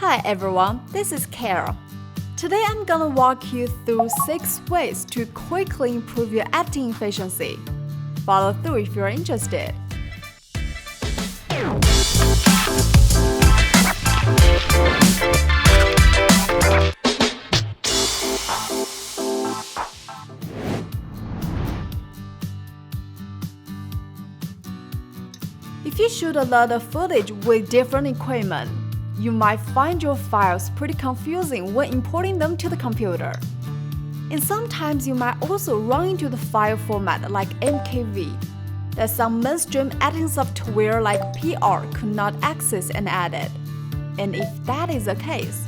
Hi everyone, this is Carol. Today I'm gonna walk you through 6 ways to quickly improve your editing efficiency. Follow through if you're interested. If you shoot a lot of footage with different equipment, you might find your files pretty confusing when importing them to the computer. And sometimes you might also run into the file format like MKV that some mainstream editing software like PR could not access and edit. And if that is the case,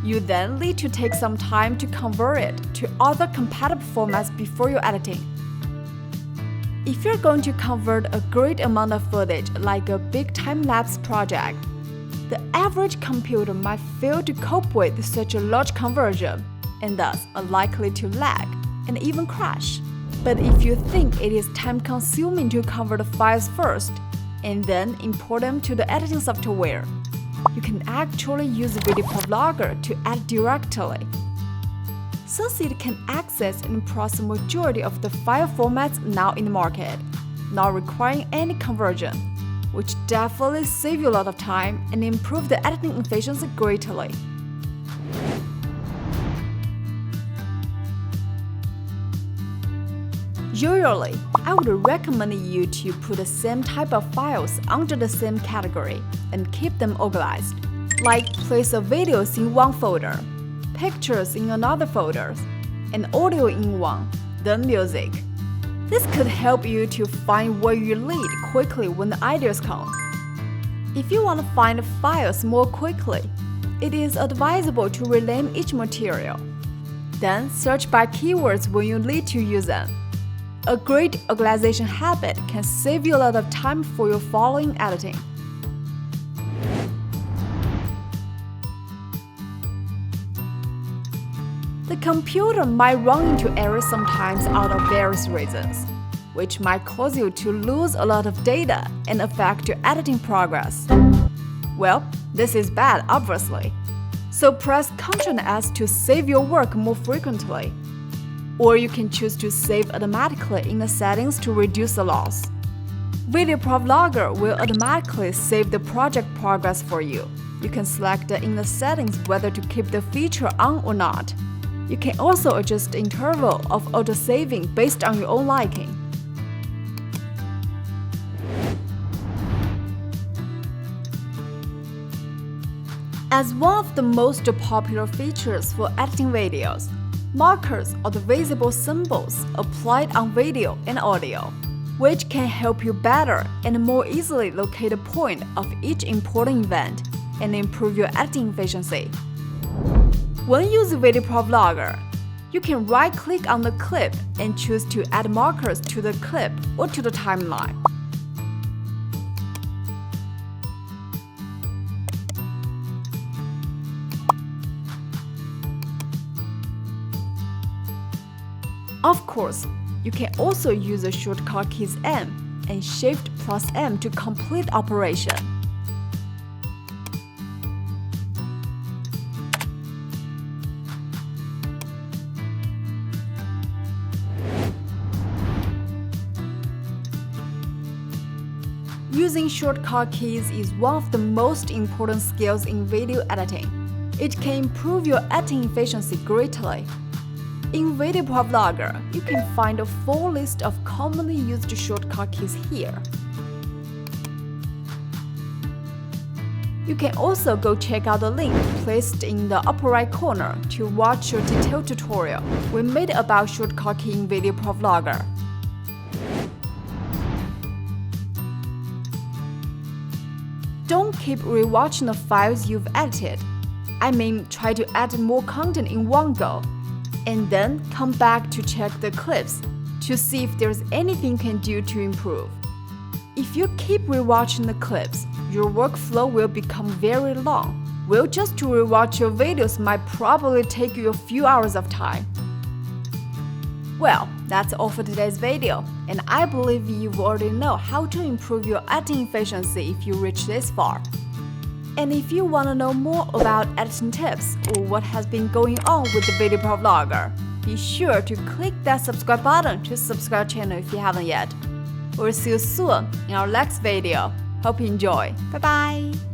you then need to take some time to convert it to other compatible formats before your editing. If you're going to convert a great amount of footage like a big time-lapse project, the average computer might fail to cope with such a large conversion and thus are likely to lag and even crash. But if you think it is time-consuming to convert the files first and then import them to the editing software, you can actually use VideoProc Vlogger to edit directly. Since it can access and process the majority of the file formats now in the market, not requiring any conversion, which definitely saves you a lot of time and improve the editing efficiency greatly. Usually, I would recommend you to put the same type of files under the same category and keep them organized, like place the videos in one folder, pictures in another folder, and audio in one, then music. This could help you to find where you lead quickly when the ideas come. If you want to find files more quickly, it is advisable to rename each material. Then search by keywords when you need to use them. A great organization habit can save you a lot of time for your following editing. The computer might run into errors sometimes out of various reasons, which might cause you to lose a lot of data and affect your editing progress. Well, this is bad, obviously. So press Ctrl+S to save your work more frequently. Or you can choose to save automatically in the settings to reduce the loss. VideoProc Vlogger will automatically save the project progress for you. You can select in the settings whether to keep the feature on or not. You can also adjust the interval of autosaving based on your own liking. As one of the most popular features for editing videos, markers are the visible symbols applied on video and audio, which can help you better and more easily locate the point of each important event and improve your editing efficiency. When using VideoProc Vlogger, you can right-click on the clip and choose to add markers to the clip or to the timeline. Of course, you can also use the shortcut keys M and Shift+M to complete operation. Using shortcut keys is one of the most important skills in video editing. It can improve your editing efficiency greatly. In VideoProc Vlogger, you can find a full list of commonly used shortcut keys here. You can also go check out the link placed in the upper right corner to watch a detailed tutorial we made about shortcut key in VideoProc Vlogger. Don't keep rewatching the files you've edited. I mean, try to add more content in one go, and then come back to check the clips to see if there's anything you can do to improve. If you keep rewatching the clips, your workflow will become very long. Well, just to rewatch your videos might probably take you a few hours of time. Well, that's all for today's video, and I believe you already know how to improve your editing efficiency if you reach this far. And if you want to know more about editing tips or what has been going on with the VideoProc Vlogger, be sure to click that subscribe button to subscribe channel if you haven't yet. We'll see you soon in our next video. Hope you enjoy. Bye bye!